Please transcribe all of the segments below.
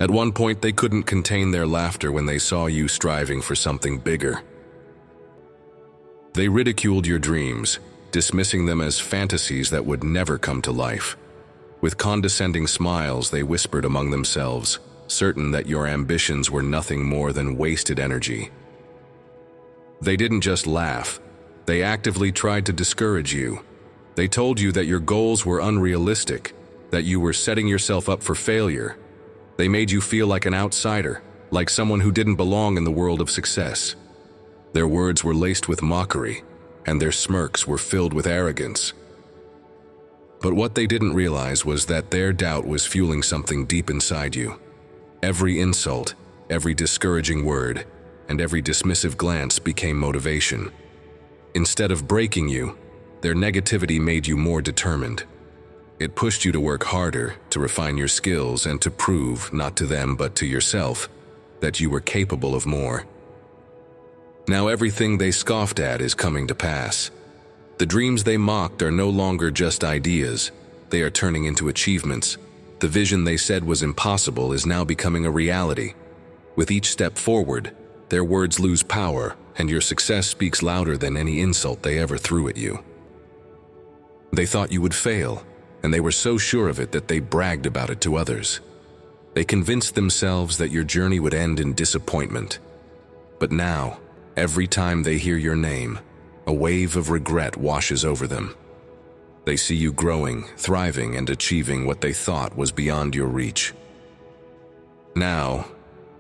At one point, they couldn't contain their laughter when they saw you striving for something bigger. They ridiculed your dreams, dismissing them as fantasies that would never come to life. With condescending smiles, they whispered among themselves, certain that your ambitions were nothing more than wasted energy. They didn't just laugh, they actively tried to discourage you. They told you that your goals were unrealistic, that you were setting yourself up for failure. They made you feel like an outsider, like someone who didn't belong in the world of success. Their words were laced with mockery, and their smirks were filled with arrogance. But what they didn't realize was that their doubt was fueling something deep inside you. Every insult, every discouraging word, and every dismissive glance became motivation. Instead of breaking you, their negativity made you more determined. It pushed you to work harder, to refine your skills, and to prove, not to them but to yourself, that you were capable of more. Now everything they scoffed at is coming to pass. The dreams they mocked are no longer just ideas, they are turning into achievements. The vision they said was impossible is now becoming a reality. With each step forward, their words lose power, and your success speaks louder than any insult they ever threw at you. They thought you would fail, and they were so sure of it that they bragged about it to others. They convinced themselves that your journey would end in disappointment. But now, every time they hear your name, a wave of regret washes over them. They see you growing, thriving, and achieving what they thought was beyond your reach. Now,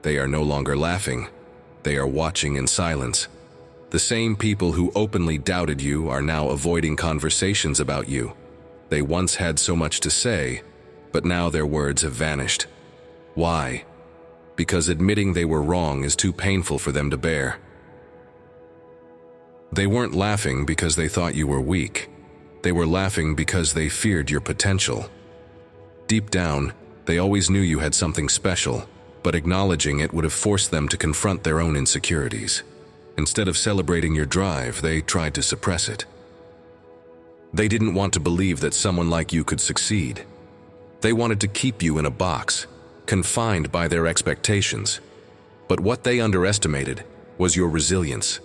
they are no longer laughing. They are watching in silence. The same people who openly doubted you are now avoiding conversations about you. They once had so much to say, but now their words have vanished. Why? Because admitting they were wrong is too painful for them to bear. They weren't laughing because they thought you were weak. They were laughing because they feared your potential. Deep down, they always knew you had something special, but acknowledging it would have forced them to confront their own insecurities. Instead of celebrating your drive, they tried to suppress it. They didn't want to believe that someone like you could succeed. They wanted to keep you in a box, confined by their expectations. But what they underestimated was your resilience.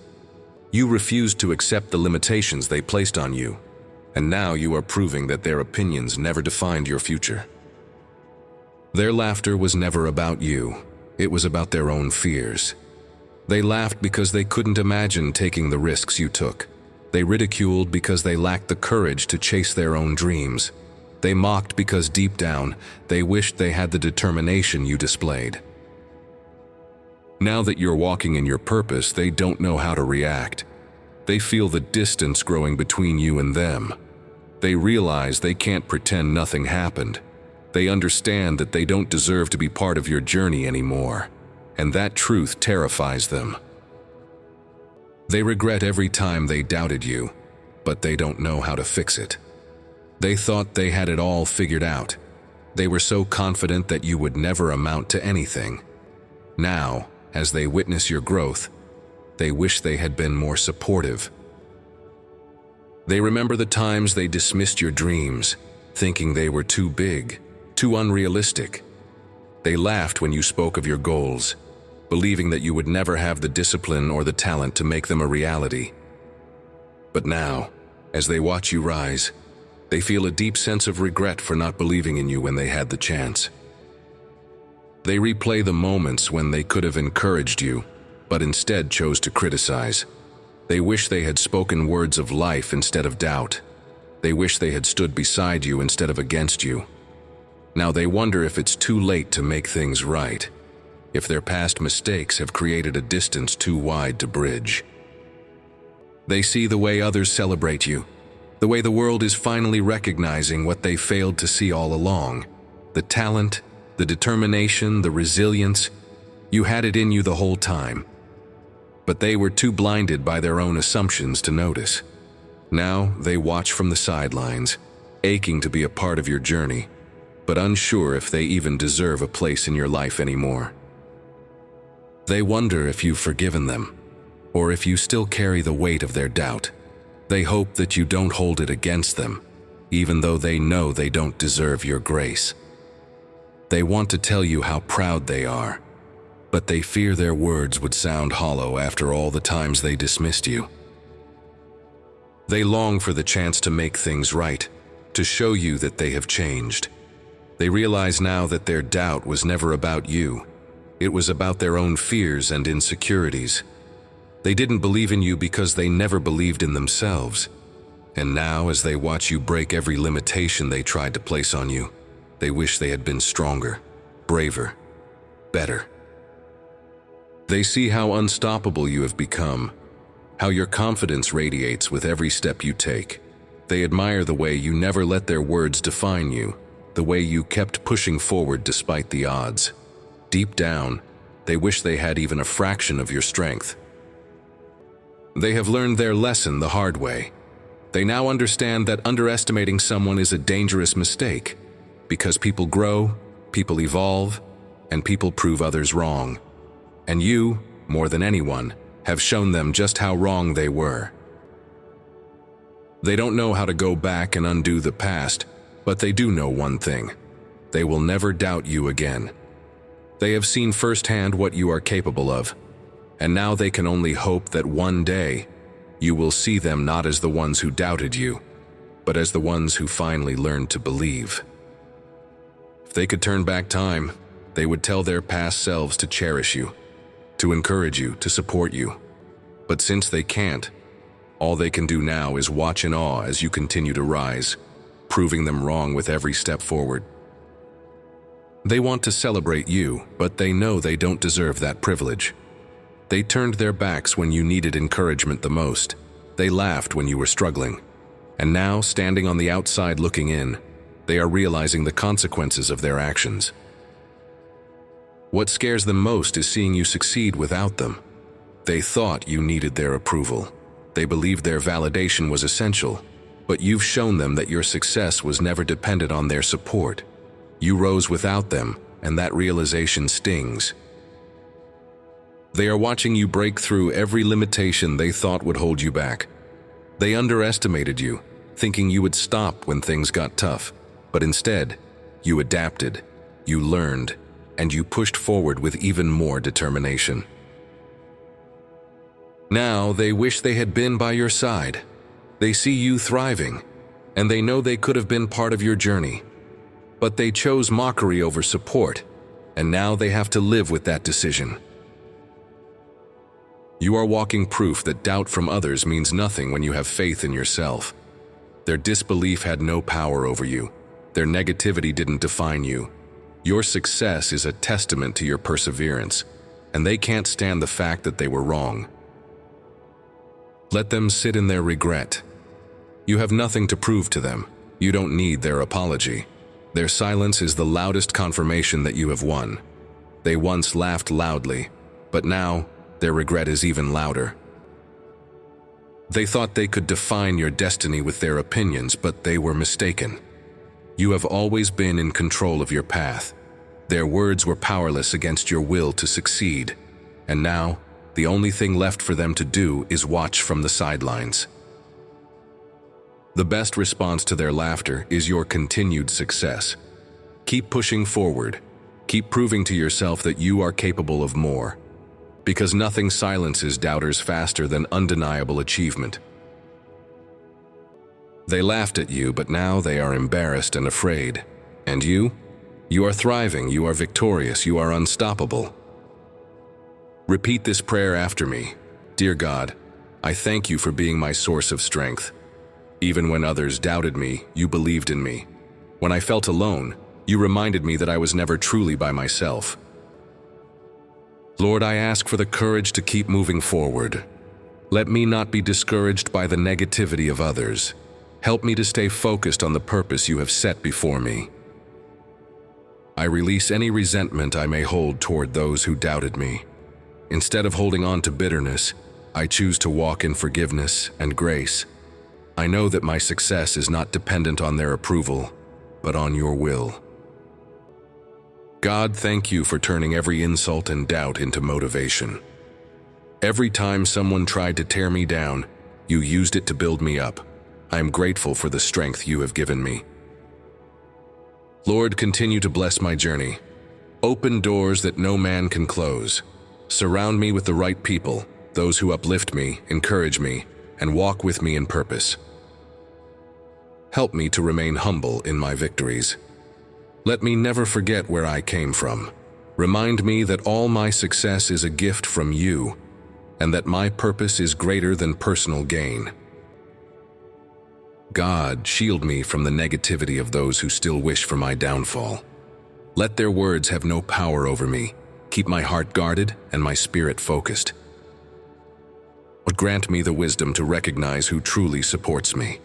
You refused to accept the limitations they placed on you, and now you are proving that their opinions never defined your future. Their laughter was never about you, it was about their own fears. They laughed because they couldn't imagine taking the risks you took. They ridiculed because they lacked the courage to chase their own dreams. They mocked because deep down, they wished they had the determination you displayed. Now that you're walking in your purpose, they don't know how to react. They feel the distance growing between you and them. They realize they can't pretend nothing happened. They understand that they don't deserve to be part of your journey anymore, and that truth terrifies them. They regret every time they doubted you, but they don't know how to fix it. They thought they had it all figured out. They were so confident that you would never amount to anything. Now, as they witness your growth, they wish they had been more supportive. They remember the times they dismissed your dreams, thinking they were too big, too unrealistic. They laughed when you spoke of your goals, believing that you would never have the discipline or the talent to make them a reality. But now, as they watch you rise, they feel a deep sense of regret for not believing in you when they had the chance. They replay the moments when they could have encouraged you, but instead chose to criticize. They wish they had spoken words of life instead of doubt. They wish they had stood beside you instead of against you. Now they wonder if it's too late to make things right, if their past mistakes have created a distance too wide to bridge. They see the way others celebrate you, the way the world is finally recognizing what they failed to see all along. The talent, the determination, the resilience, you had it in you the whole time. But they were too blinded by their own assumptions to notice. Now they watch from the sidelines, aching to be a part of your journey, but unsure if they even deserve a place in your life anymore. They wonder if you've forgiven them, or if you still carry the weight of their doubt. They hope that you don't hold it against them, even though they know they don't deserve your grace. They want to tell you how proud they are, but they fear their words would sound hollow after all the times they dismissed you. They long for the chance to make things right, to show you that they have changed. They realize now that their doubt was never about you. It was about their own fears and insecurities. They didn't believe in you because they never believed in themselves. And now, as they watch you break every limitation they tried to place on you, they wish they had been stronger, braver, better. They see how unstoppable you have become, how your confidence radiates with every step you take. They admire the way you never let their words define you, the way you kept pushing forward despite the odds. Deep down, they wish they had even a fraction of your strength. They have learned their lesson the hard way. They now understand that underestimating someone is a dangerous mistake, because people grow, people evolve, and people prove others wrong. And you, more than anyone, have shown them just how wrong they were. They don't know how to go back and undo the past, but they do know one thing: they will never doubt you again. They have seen firsthand what you are capable of, and now they can only hope that one day you will see them not as the ones who doubted you, but as the ones who finally learned to believe. If they could turn back time, they would tell their past selves to cherish you, to encourage you, to support you. But since they can't, all they can do now is watch in awe as you continue to rise, proving them wrong with every step forward. They want to celebrate you, but they know they don't deserve that privilege. They turned their backs when you needed encouragement the most. They laughed when you were struggling. And now, standing on the outside looking in, they are realizing the consequences of their actions. What scares them most is seeing you succeed without them. They thought you needed their approval. They believed their validation was essential, but you've shown them that your success was never dependent on their support. You rose without them, and that realization stings. They are watching you break through every limitation they thought would hold you back. They underestimated you, thinking you would stop when things got tough, but instead, you adapted, you learned, and you pushed forward with even more determination. Now they wish they had been by your side. They see you thriving, and they know they could have been part of your journey. But they chose mockery over support, and now they have to live with that decision. You are walking proof that doubt from others means nothing when you have faith in yourself. Their disbelief had no power over you. Their negativity didn't define you. Your success is a testament to your perseverance, and they can't stand the fact that they were wrong. Let them sit in their regret. You have nothing to prove to them. You don't need their apology. Their silence is the loudest confirmation that you have won. They once laughed loudly, but now their regret is even louder. They thought they could define your destiny with their opinions, but they were mistaken. You have always been in control of your path. Their words were powerless against your will to succeed, and now the only thing left for them to do is watch from the sidelines. The best response to their laughter is your continued success. Keep pushing forward. Keep proving to yourself that you are capable of more, because nothing silences doubters faster than undeniable achievement. They laughed at you, but now they are embarrassed and afraid. And you? You are thriving, you are victorious, you are unstoppable. Repeat this prayer after me. Dear God, I thank you for being my source of strength. Even when others doubted me, you believed in me. When I felt alone, you reminded me that I was never truly by myself. Lord, I ask for the courage to keep moving forward. Let me not be discouraged by the negativity of others. Help me to stay focused on the purpose you have set before me. I release any resentment I may hold toward those who doubted me. Instead of holding on to bitterness, I choose to walk in forgiveness and grace. I know that my success is not dependent on their approval, but on your will. God, thank you for turning every insult and doubt into motivation. Every time someone tried to tear me down, you used it to build me up. I am grateful for the strength you have given me. Lord, continue to bless my journey. Open doors that no man can close. Surround me with the right people, those who uplift me, encourage me, and walk with me in purpose. Help me to remain humble in my victories. Let me never forget where I came from. Remind me that all my success is a gift from you, and that my purpose is greater than personal gain. God, shield me from the negativity of those who still wish for my downfall. Let their words have no power over me. Keep my heart guarded and my spirit focused. But grant me the wisdom to recognize who truly supports me.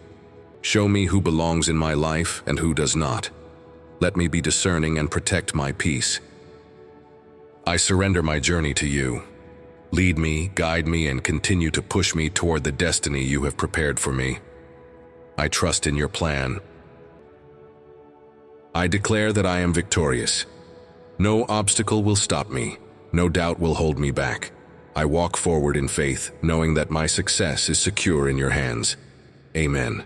Show me who belongs in my life and who does not. Let me be discerning and protect my peace. I surrender my journey to you. Lead me, guide me, and continue to push me toward the destiny you have prepared for me. I trust in your plan. I declare that I am victorious. No obstacle will stop me. No doubt will hold me back. I walk forward in faith, knowing that my success is secure in your hands. Amen.